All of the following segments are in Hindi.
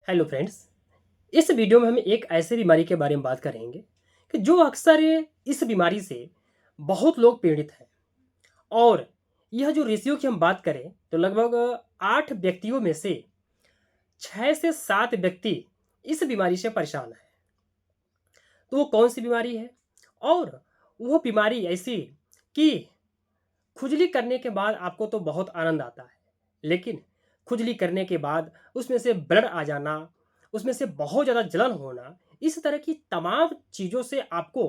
Hello friends. इस वीडियो में हम एक ऐसे बीमारी के बारे में बात करेंगे कि जो अक्सर इस बीमारी से बहुत लोग पीड़ित हैं। और यह जो रेशियो की हम बात करें तो लगभग 8 व्यक्तियों में से 6 से 7 व्यक्ति इस बीमारी से परेशान हैं। तो वो कौन सी बीमारी है? और वो बीमारी ऐसी कि खुजली करने के बाद आपको तो बहुत आनंद आता है, लेकिन खुजली करने के बाद उसमें से ब्लड आ जाना, उसमें से बहुत ज़्यादा जलन होना, इस तरह की तमाम चीज़ों से आपको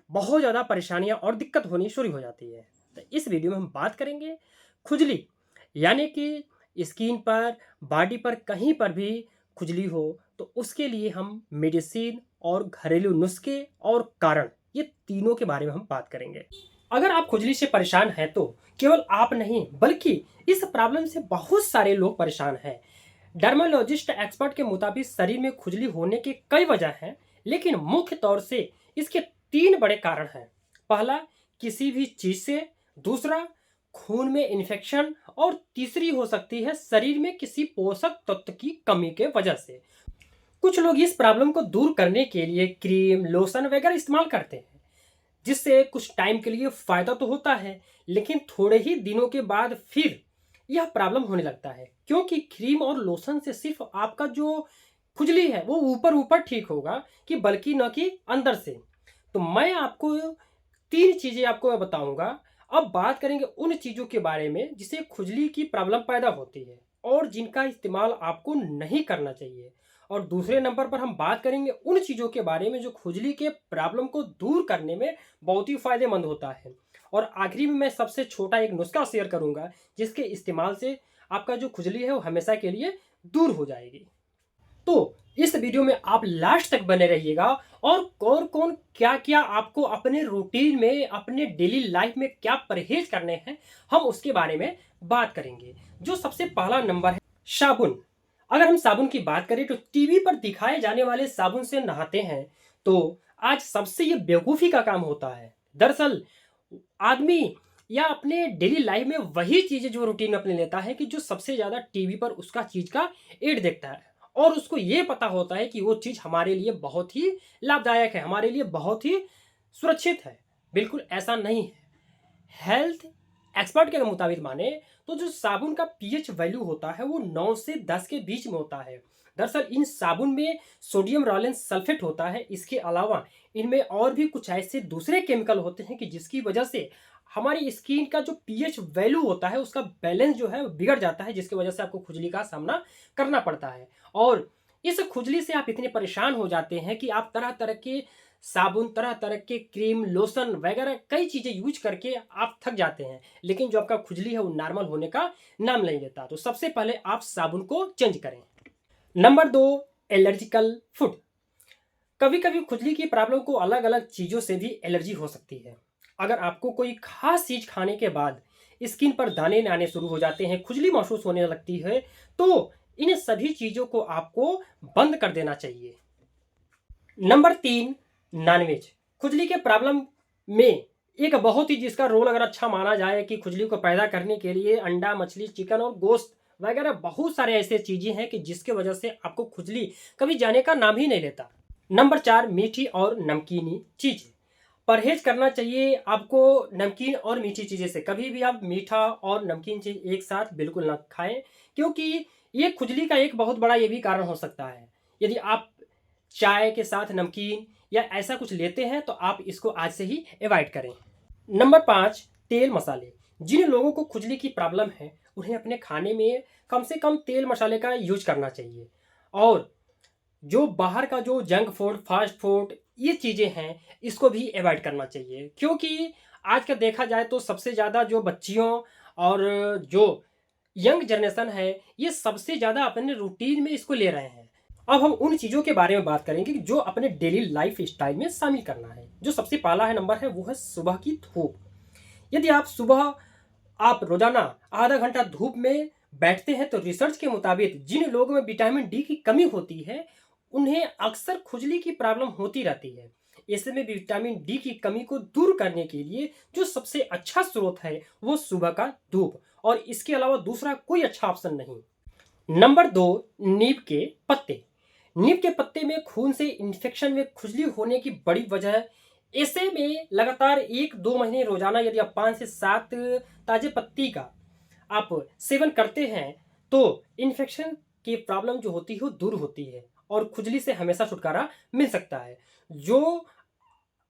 बहुत ज़्यादा परेशानियाँ और दिक्कत होनी शुरू हो जाती है। तो इस वीडियो में हम बात करेंगे खुजली, यानी कि स्किन पर, बॉडी पर कहीं पर भी खुजली हो तो उसके लिए हम मेडिसिन और घरेलू नुस्खे और कारण, ये तीनों के बारे में हम बात करेंगे। अगर आप खुजली से परेशान हैं तो केवल आप नहीं बल्कि इस प्रॉब्लम से बहुत सारे लोग परेशान हैं। डर्मालॉजिस्ट एक्सपर्ट के मुताबिक शरीर में खुजली होने के कई वजह हैं, लेकिन मुख्य तौर से इसके 3 बड़े कारण हैं। पहला, किसी भी चीज से। दूसरा, खून में इन्फेक्शन। और तीसरी हो सकती है शरीर में किसी पोषक तत्व की कमी के वजह से। कुछ लोग इस प्रॉब्लम को दूर करने के लिए क्रीम, लोशन वगैरह इस्तेमाल करते हैं, जिससे कुछ टाइम के लिए फायदा तो होता है, लेकिन थोड़े ही दिनों के बाद फिर यह प्रॉब्लम होने लगता है, क्योंकि क्रीम और लोशन से सिर्फ आपका जो खुजली है वो ऊपर ऊपर ठीक होगा कि बल्कि न कि अंदर से। तो मैं आपको 3 चीजें आपको मैं बताऊंगा। अब बात करेंगे उन चीजों के बारे में जिससे खुजली की प्रॉब्लम पैदा होती है और जिनका इस्तेमाल आपको नहीं करना चाहिए। और दूसरे नंबर पर हम बात करेंगे उन चीज़ों के बारे में जो खुजली के प्रॉब्लम को दूर करने में बहुत ही फायदेमंद होता है। और आखिरी में मैं सबसे छोटा एक नुस्खा शेयर करूंगा जिसके इस्तेमाल से आपका जो खुजली है वो हमेशा के लिए दूर हो जाएगी। तो इस वीडियो में आप लास्ट तक बने रहिएगा और कौन कौन क्या क्या आपको अपने रूटीन में, अपने डेली लाइफ में क्या परहेज करने हैं, हम उसके बारे में बात करेंगे। जो सबसे पहला नंबर है साबुन। अगर हम साबुन की बात करें तो टीवी पर दिखाए जाने वाले साबुन से नहाते हैं तो आज सबसे ये बेवकूफ़ी का काम होता है। दरअसल आदमी या अपने डेली लाइफ में वही चीज़ें जो रूटीन में अपने लेता है कि जो सबसे ज़्यादा टीवी पर उसका चीज़ का एड देखता है, और उसको ये पता होता है कि वो चीज़ हमारे लिए बहुत ही लाभदायक है, हमारे लिए बहुत ही सुरक्षित है। बिल्कुल ऐसा नहीं है। हेल्थ एक्सपर्ट के मुताबिक माने तो जो साबुन का पीएच वैल्यू होता है वो 9 से 10 के बीच में होता है। दरअसल इन साबुन में सोडियम रॉलेंस सल्फेट होता है। इसके अलावा इनमें और भी कुछ ऐसे दूसरे केमिकल होते हैं कि जिसकी वजह से हमारी स्किन का जो पीएच वैल्यू होता है उसका बैलेंस जो है वो बिगड़ जाता है, जिसकी वजह से आपको खुजली का सामना करना पड़ता है। और इस खुजली से आप इतने परेशान हो जाते हैं कि आप तरह तरह के साबुन, तरह तरह के क्रीम, लोशन वगैरह कई चीज़ें यूज करके आप थक जाते हैं, लेकिन जो आपका खुजली है वो नॉर्मल होने का नाम नहीं लेता। तो सबसे पहले आप साबुन को चेंज करें। Number 2, allergical food. कभी कभी खुजली की प्रॉब्लम को अलग अलग चीज़ों से भी एलर्जी हो सकती है। अगर आपको कोई खास चीज़ खाने के बाद स्किन पर दाने आने शुरू हो जाते हैं, खुजली महसूस होने लगती है, तो इन सभी चीज़ों को आपको बंद कर देना चाहिए। Number 3, nonveg. खुजली के प्रॉब्लम में एक बहुत ही जिसका रोल अगर अच्छा माना जाए कि खुजली को पैदा करने के लिए अंडा, मछली, चिकन और गोश्त वगैरह बहुत सारे ऐसे चीज़ें हैं कि जिसके वजह से आपको खुजली कभी जाने का नाम ही नहीं लेता। नंबर 4, मीठी और नमकीनी चीज़ें। परहेज करना चाहिए आपको नमकीन और मीठी चीज़ें से। कभी भी आप मीठा और नमकीन चीज़ एक साथ बिल्कुल ना खाएं, क्योंकि ये खुजली का एक बहुत बड़ा ये भी कारण हो सकता है। यदि आप चाय के साथ नमकीन या ऐसा कुछ लेते हैं तो आप इसको आज से ही अवॉइड करें। नंबर 5, तेल मसाले। जिन लोगों को खुजली की प्रॉब्लम है उन्हें अपने खाने में कम से कम तेल मसाले का यूज करना चाहिए। और जो बाहर का जो जंक फूड, फास्ट फूड, ये चीज़ें हैं इसको भी अवॉइड करना चाहिए, क्योंकि आज का देखा जाए तो सबसे ज़्यादा जो बच्चियों और जो यंग जनरेशन है ये सबसे ज़्यादा अपने रूटीन में इसको ले रहे हैं। अब हम उन चीज़ों के बारे में बात करेंगे कि जो अपने डेली लाइफ स्टाइल में शामिल करना है। जो सबसे पहला है नंबर है वो है सुबह की धूप। यदि आप सुबह आप रोजाना आधा घंटा धूप में बैठते हैं तो रिसर्च के मुताबिक जिन लोगों में विटामिन डी की कमी होती है उन्हें अक्सर खुजली की प्रॉब्लम होती रहती है। ऐसे में विटामिन डी की कमी को दूर करने के लिए जो सबसे अच्छा स्रोत है वो सुबह का धूप, और इसके अलावा दूसरा कोई अच्छा ऑप्शन नहीं। नंबर 2, नीम के पत्ते। नीम के पत्ते में खून से इन्फेक्शन में खुजली होने की बड़ी वजह है। ऐसे में लगातार 1-2 महीने रोजाना यदि आप 5 से 7 ताजे पत्ती का आप सेवन करते हैं तो इन्फेक्शन की प्रॉब्लम जो होती है वो दूर होती है और खुजली से हमेशा छुटकारा मिल सकता है, जो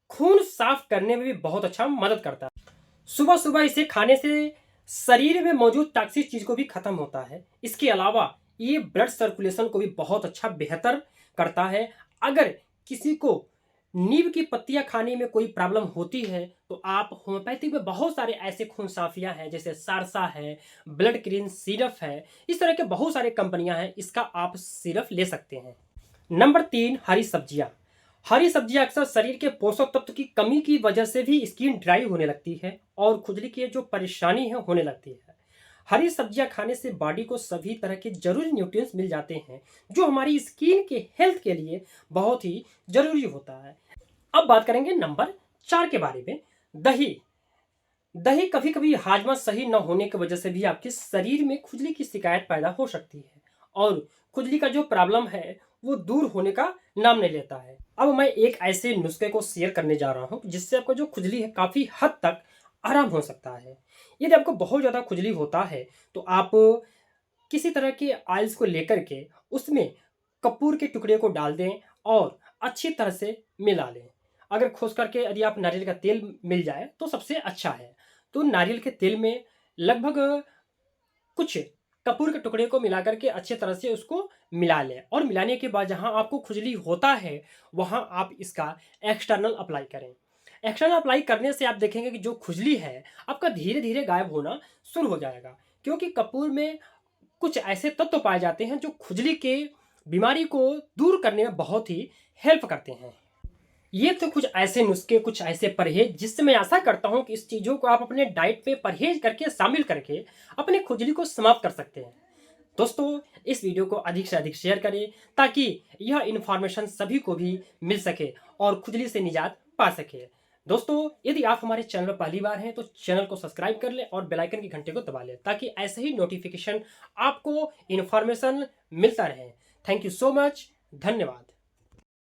खून साफ करने में भी बहुत अच्छा मदद करता है। सुबह सुबह इसे खाने से शरीर में मौजूद टॉक्सिक चीज को भी खत्म होता है। इसके अलावा ये ब्लड सर्कुलेशन को भी बहुत अच्छा बेहतर करता है। अगर किसी को नीम की पत्तियां खाने में कोई प्रॉब्लम होती है तो आप होम्योपैथिक में बहुत सारे ऐसे खून साफियां हैं, जैसे सारसा है, ब्लड क्रीन सिरप है, इस तरह के बहुत सारे कंपनियां हैं, इसका आप सिरप ले सकते हैं। नंबर 3, हरी सब्जियां। हरी सब्जियां अक्सर शरीर के पोषक तत्व की कमी की वजह से भी स्किन ड्राई होने लगती है और खुजली की जो परेशानी है होने लगती है। हरी सब्जियां खाने से बॉडी को सभी तरह के जरूरी न्यूट्रिएंट्स मिल जाते हैं, जो हमारी स्किन के हेल्थ के लिए बहुत ही जरूरी होता है। अब बात करेंगे नंबर 4 के बारे में, दही। दही कभी कभी हाजमा सही न होने की वजह से भी आपके शरीर में खुजली की शिकायत पैदा हो सकती है और खुजली का जो प्रॉब्लम है वो दूर होने का नाम नहीं लेता है। अब मैं एक ऐसे नुस्खे को शेयर करने जा रहा हूँ जिससे आपको जो खुजली है काफी हद तक आराम हो सकता है। यदि आपको बहुत ज्यादा खुजली होता है तो आप किसी तरह के ऑयल्स को लेकर के उसमें कपूर के टुकड़े को डाल दें और अच्छी तरह से मिला लें। अगर खोस करके यदि आप नारियल का तेल मिल जाए तो सबसे अच्छा है। तो नारियल के तेल में लगभग कुछ कपूर के टुकड़े को मिला करके अच्छी तरह से उसको मिला लें और मिलाने के बाद जहां आपको खुजली होता है वहां आप इसका एक्सटर्नल अप्लाई करें। एक्सटर्नल अप्लाई करने से आप देखेंगे कि जो खुजली है आपका धीरे धीरे गायब होना शुरू हो जाएगा, क्योंकि कपूर में कुछ ऐसे तत्व पाए जाते हैं जो खुजली के बीमारी को दूर करने में बहुत ही हेल्प करते हैं। ये तो कुछ ऐसे नुस्खे, कुछ ऐसे परहेज जिससे मैं आशा करता हूं कि इस चीज़ों को आप अपने डाइट पे परहेज करके शामिल करके अपने खुजली को समाप्त कर सकते हैं। दोस्तों, इस वीडियो को अधिक से अधिक शेयर करें ताकि यह इन्फॉर्मेशन सभी को भी मिल सके और खुजली से निजात पा सके। दोस्तों, यदि आप हमारे चैनल पर पहली बार हैं तो चैनल को सब्सक्राइब कर लें और बेल आइकन की घंटे को दबा लें ताकि ऐसे ही नोटिफिकेशन आपको इन्फॉर्मेशन मिलता रहे। Thank you so much. धन्यवाद।